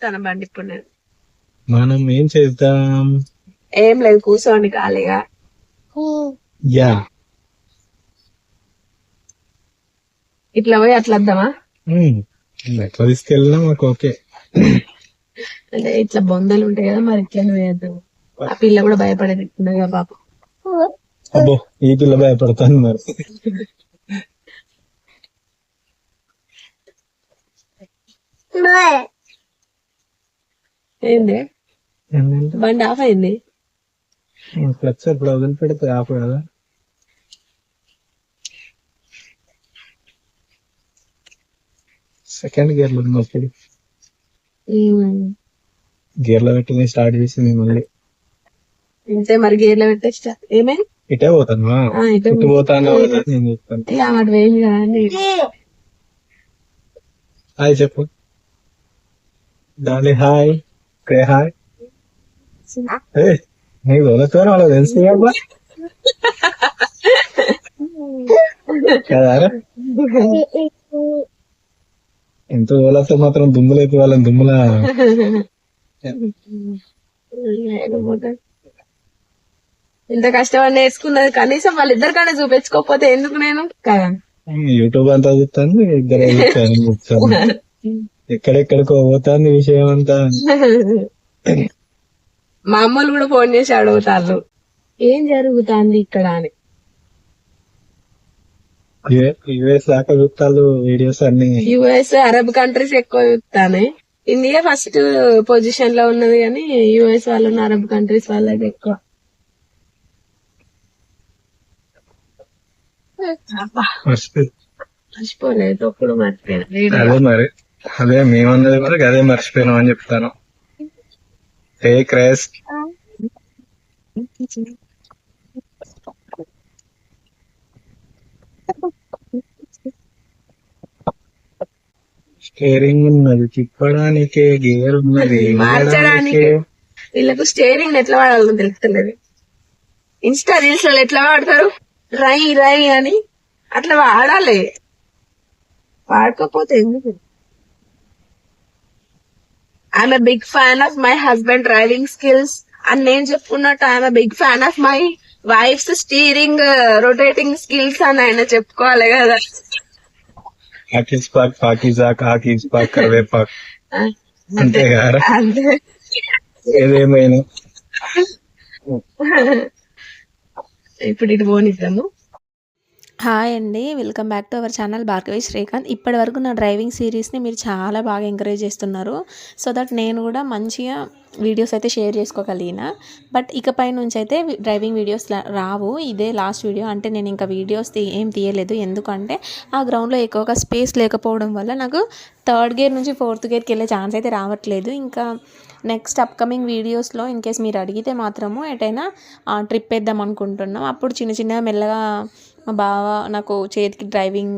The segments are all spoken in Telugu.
నడుపుతాను బండి ఇప్పుడు నేను. మనం ఏం చేద్దాం? ఏం లేదు, కూర్చోండి ఖాళీగా. యా ఇట్లా పోయి అట్లా వద్దామా? ఎట్లా తీసుకెళ్ళినా మాకు ఓకే. అంటే ఇట్లా బొందలు ఉంటాయి కదా, మరి ఇట్లా వేద్దాం. ఆ పిల్ల కూడా భయపడేది కదా పాప. అబ్బో, ఈ పిల్ల భయపడతాను మరి. ఏంది బండి ఆఫ్ అయింది? క్లచ్ అప్పుడు వదిలిపెడితే ఆఫ్ కదా. సెకండ్ గేర్ లో ఉన్నప్పుడు గేర్ లో పెట్టి స్టార్ట్ చేసింది మళ్ళీ. అంతే మరి, గేర్లో పెట్టేస్తా. ఏమైంది? ఇటే పోతాను, ఇటు పోతాను నేను చెప్తాను. అటు వేయండి కదండి. హాయ్ చెప్పు డాలి. Hi hi. నీకు దొరకరు వాళ్ళకి తెలుసు కదా. ఎంత దోలతో మాత్రం దుమ్ములైతే వాళ్ళని దుమ్ముల. ఇంత కష్టపడి నేర్చుకున్నది కనీసం వాళ్ళిద్దరికన్నా చూపించుకోకపోతే ఎందుకు నేను కదా. యూట్యూబ్ అంతా చూస్తాను, ఇద్దరు చూస్తాను. ఎక్కడెక్కడికో పోతాను విషయం అంతా. మా అమ్మలు కూడా ఫోన్ చేసి అడుగుతారు ఏం జరుగుతుంది ఇక్కడ అని. యుఎస్ దాకా చూస్తాను వీడియోస్ అన్ని. యుఎస్ అరబ్ కంట్రీస్ ఎక్కువ చూస్తాను. ఇండియా ఫస్ట్ పొజిషన్ లో ఉన్నది కానీ యుఎస్ వాళ్ళని అరబ్ కంట్రీస్ వాళ్ళకి ఎక్కువ. మర్చిపోలేదు, తొక్కుడు మర్చిపోయినా. అదే మరి, అదే మేమన్నది వరకు అదే మర్చిపోయినాం అని చెప్తాను. Take rest. స్టీరింగ్ ఉన్నది తిప్పడానికే, గేర్ ఉన్నది మార్చడానికి. వీళ్ళకు స్టీరింగ్ ఎట్లా వాడాలో తెలుస్తలేదు. ఇన్స్టా రీల్స్ లో ఎట్లా వాడతారు, రై రై అని అట్లా వాడాలి. వాడకపోతే ఎందుకు? I'm a big fan of my husband driving skills అని నేను చెప్పుకున్నట్టు I'm a big fan of my wife's steering rotating skills అని ఆయన చెప్పుకోవాలి కదా. కరివేపాకు అంతే కదా. ఏదేమైనా ఇప్పుడు ఇటు పోనిద్దాము. హాయ్ అండి, welcome back to our channel Bhargavi Srikanth. ఇప్పటి వరకు నా డ్రైవింగ్ సిరీస్ని మీరు చాలా బాగా ఎంకరేజ్ చేస్తున్నారు. సో దట్ నేను కూడా మంచిగా వీడియోస్ అయితే షేర్ చేసుకోగలిగిన. బట్ ఇకపై నుంచి అయితే డ్రైవింగ్ వీడియోస్ రావు. ఇదే లాస్ట్ వీడియో. అంటే నేను ఇంకా వీడియోస్ ఏం తీయలేదు, ఎందుకంటే ఆ గ్రౌండ్లో ఎక్కువగా స్పేస్ లేకపోవడం వల్ల నాకు థర్డ్ గేర్ నుంచి ఫోర్త్ గేర్కి వెళ్ళే ఛాన్స్ అయితే రావట్లేదు. ఇంకా నెక్స్ట్ అప్కమింగ్ వీడియోస్లో ఇన్ కేస్ మీరు అడిగితే మాత్రము ఎటైనా ట్రిప్ వేద్దాం అనుకుంటున్నాం. అప్పుడు చిన్న చిన్నగా మెల్లగా మా బావ నాకు చేతికి డ్రైవింగ్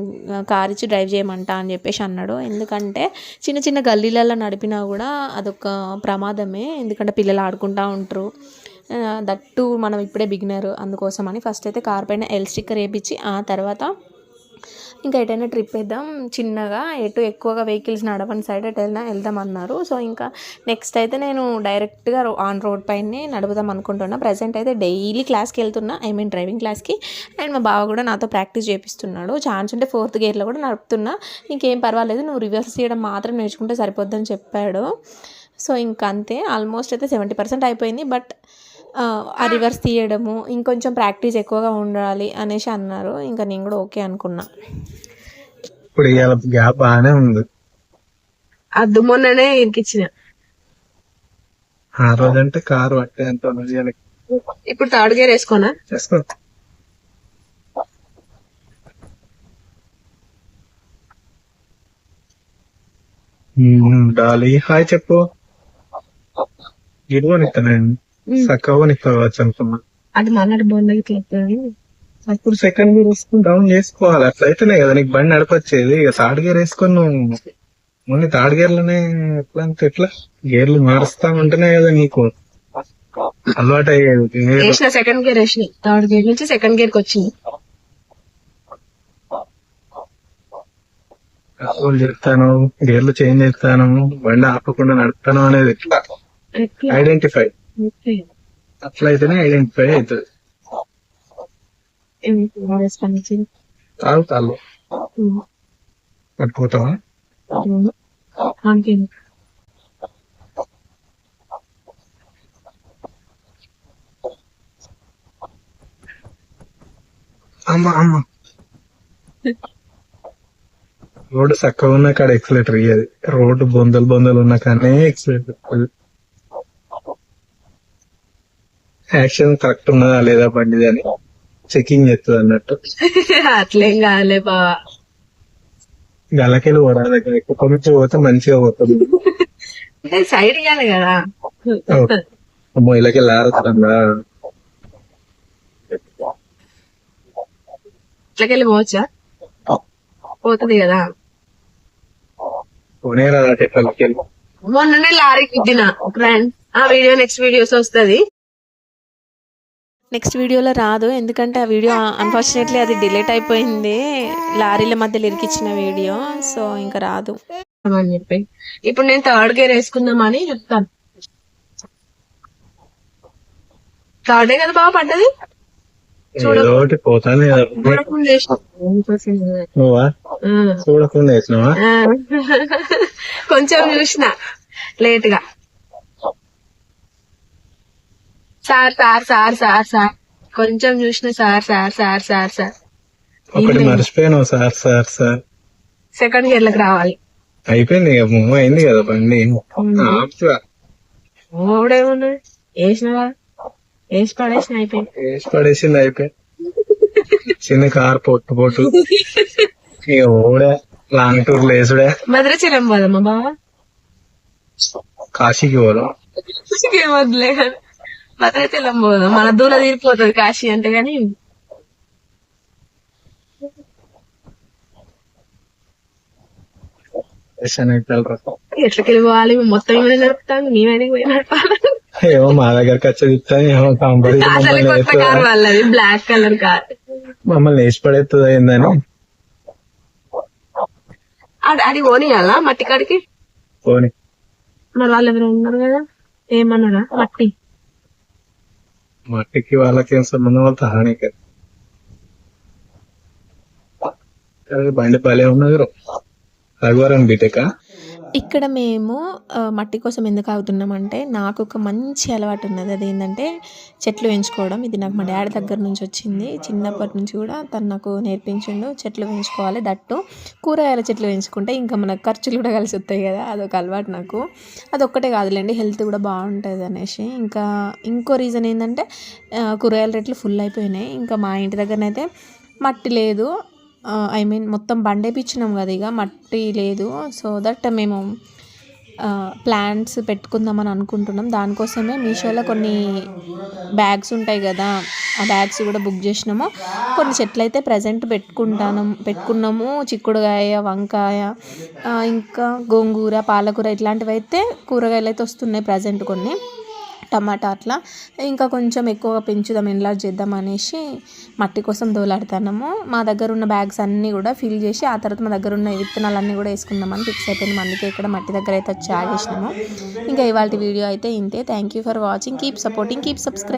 కార్ ఇచ్చి డ్రైవ్ చేయమంటా అని చెప్పేసి అన్నాడు. ఎందుకంటే చిన్న చిన్న గల్లీలలో నడిపినా కూడా అదొక ప్రమాదమే, ఎందుకంటే పిల్లలు ఆడుకుంటూ ఉంటారు. దట్టు మనం ఇప్పుడే బిగినర్, అందుకోసమని ఫస్ట్ అయితే కార్ పైన ఎల్ స్టిక్కర్ వేయించి ఆ తర్వాత ఇంకా ఎటైనా ట్రిప్ వేద్దాం చిన్నగా, ఎటు ఎక్కువగా వెహికల్స్ నడవని సైడ్ ఎటైనా వెళ్దామన్నారు. సో ఇంకా నెక్స్ట్ అయితే నేను డైరెక్ట్గా ఆన్ రోడ్ పైనే నడుపుదాం అనుకుంటున్నా. ప్రజెంట్ అయితే డైలీ క్లాస్కి వెళ్తున్నా, డ్రైవింగ్ క్లాస్కి. అండ్ మా బావ కూడా నాతో ప్రాక్టీస్ చేపిస్తున్నాడు. ఛాన్స్ ఉంటే ఫోర్త్ గేర్లో కూడా నడుపుతున్నా. ఇంకేం పర్వాలేదు, నువ్వు రివర్స్ చేయడం మాత్రం నేర్చుకుంటే సరిపోద్దని చెప్పాడు. సో ఇంకా అంతే, ఆల్మోస్ట్ అయితే 70% అయిపోయింది. బట్ ఆ రివర్స్ తీయడము ఇంకొంచెం ప్రాక్టీస్ ఎక్కువగా ఉండాలి అనేసి అన్నారు. ఇంకా నేను కూడా ఓకే అనుకున్నా. ఇప్పుడు గ్యాప్ బాగానే ఉంది. అద్దు మొన్ననే ఇరికిచ్చిన. ఆ రోజంటే కారు పట్టే అంత. ఇప్పుడు థర్డ్ గేర్ వేసుకోనా? చేసుకో. డాలి హాయ్ చెప్పు. గిడువనిస్తానండి చక్కవనిస్తావచ్చు అనుకున్నా. అది మన్నటి బొందకి అప్పుడు సెకండ్ గేర్ వేసుకుని డౌన్ చేసుకోవాలి. అట్లయితేనే కదా నీకు బండి నడపచ్చేది. ఇక థర్డ్ గేర్ వేసుకొని నువ్వు ఓన్లీ థర్డ్ గేర్ లోనే ఎట్లా అంటే ఎట్లా గేర్లు మారుస్తా ఉంటేనే కదా నీకు అలవాటు అయ్యేది. సెకండ్ గేర్ వేసిన, థర్డ్ గేర్ నుంచి సెకండ్ గేర్ కి వచ్చింది. కంట్రోల్ చేస్తాను, గేర్లు చేంజ్ చేస్తాను, బండి ఆపకుండా నడుపుతాను అనేది ఎట్లా ఐడెంటిఫై, అట్లయితేనే ఐడెంటిఫై అవుతుంది. తాగు పట్టుకోతావా? అమ్మ రోడ్డు చక్కగా ఉన్న కాడ ఎక్సలేటర్ ఇయ్యది, రోడ్డు బొందలు ఉన్న కానీ ఎక్సలేటర్. యాక్షన్ కరెక్ట్ ఉన్నదా లేదా బండిది అని చెకింగ్ చేస్తుంది అన్నట్టు. అట్లేం కాదులే బావా, గలకెళ్ళి పోరాలి, కుక్క నుంచి పోతే మంచిగా పోతుంది. అంటే సైడ్ ఇవ్వాలి కదా. అమ్మో ఇలాగే లారుతుందా? ఇట్లకెళ్ళి పోవచ్చా? పోతుంది కదా. పోనేరా టెక్కలకెళ్ళి. మొన్ననే లారీ గుద్దిన ఫ్రెండ్స్, ఆ వీడియో నెక్స్ట్ వీడియోస్ వస్తుంది. నెక్స్ట్ వీడియోలో రాదు, ఎందుకంటే ఆ వీడియో అన్ఫార్చునేట్లీ అది డిలీట్ అయిపోయింది, లారీల మధ్యలో ఇరికిచ్చిన వీడియో, సో ఇంకా రాదు అని చెప్పి ఇప్పుడు నేను థర్డ్ గేర్ వేసుకుందామని చెప్తాను. థర్డే కదా బాగా పడ్డది. ఏదో ఒకటి పోతానే చూడకుండా వేసిన. నువ్వా చూడకుండా వేసినావా? కొంచెం చూసిన లేట్ గా. Sir sir sir sir sir కొంచెం చూసిన sir sir sir sir sir. ఒకటి మర్చిపోయాను sir sir sir. Second gear లకు రావాలి. అయిపోయింది ఇక మూవ్ అయింది కదా బండి. ఓడేమన్నా వేసినవా? వేసి పడేసిన అయిపోయింది. వేసి పడేసింది అయిపోయింది. చిన్న కార్ పొట్టు ఇక ఓడే లాంగ్ టూర్ లేసుడే. భద్రాచలం పోదమ్మా బావా, కాశీకి పోదాం. వద్దులే కానీ భద్రాచలం పోదాం, మన దూల తీరిపోతుంది కాశీ అంటే. గాని ఎట్లకెళ్ళి పోవాలి? మొత్తం ఏమైనా నడుపుతాను, మేమైనా పోయి నడపాలి. ఏమో మా దగ్గరకు వచ్చేది ఏమో కంపెనీ అసలు కొత్త కార్ వాళ్ళది, బ్లాక్ కలర్ కార్. మమ్మల్ని వేసి పడేస్తుంది అయిందని అది పోనీయాలా మట్టి కాడికి? పోనీ. మరి వాళ్ళు ఎవరు ఉన్నారు కదా, ఏమన్నారా? మట్టికి వాళ్ళకి ఏం సంబంధం, వాళ్ళ హానిక. బండి భలే ఉన్నది. రఘువరన్ బీటెకా. ఇక్కడ మేము మట్టి కోసం ఎందుకు ఆగుతున్నామంటే, నాకు ఒక మంచి అలవాటు ఉన్నది. అదేంటంటే చెట్లు పెంచుకోవడం. ఇది నాకు మా డాడీ దగ్గర నుంచి వచ్చింది. చిన్నప్పటి నుంచి కూడా తను నాకు నేర్పించిండు, చెట్లు పెంచుకోవాలి, దట్టు కూరగాయల చెట్లు పెంచుకుంటే ఇంకా మనకు ఖర్చులు కూడా కలిసి వస్తాయి కదా. అదొక అలవాటు నాకు. అదొక్కటే కాదులేండి, హెల్త్ కూడా బాగుంటుంది అనేసి. ఇంకా ఇంకో రీజన్ ఏంటంటే కూరగాయల రేట్లు ఫుల్ అయిపోయినాయి. ఇంకా మా ఇంటి దగ్గరనైతే మట్టి లేదు, మొత్తం బండేపించినాం కదా, ఇక మట్టి లేదు. సో దట్ మేము ప్లాంట్స్ పెట్టుకుందామని అనుకుంటున్నాం. దానికోసమే మీషోలో కొన్ని బ్యాగ్స్ ఉంటాయి కదా, ఆ బ్యాగ్స్ కూడా బుక్ చేసినాము. కొన్ని చెట్లు అయితే ప్రజెంట్ పెట్టుకున్నాము. చిక్కుడుకాయ, వంకాయ, ఇంకా గోంగూర, పాలకూర ఇట్లాంటివి అయితే కూరగాయలు అయితే వస్తున్నాయి ప్రజెంట్. కొన్ని టమాటా అట్లా ఇంకా కొంచెం ఎక్కువగా పెంచుదాం, ఎన్లార్జ్ చేద్దాం అనేసి మట్టి కోసం దోలాడుతున్నాము. మా దగ్గర ఉన్న బ్యాగ్స్ అన్నీ కూడా ఫిల్ చేసి ఆ తర్వాత మా దగ్గర ఉన్న విత్తనాలన్నీ కూడా వేసుకుందామని ఫిక్స్ అయిపోయినాం. అందుకే ఇక్కడ మట్టి దగ్గర అయితే వచ్చి ఆగేసినాము. ఇంకా ఇవాళ వీడియో అయితే ఇంతే. Thank you for watching. Keep supporting, keep subscribe.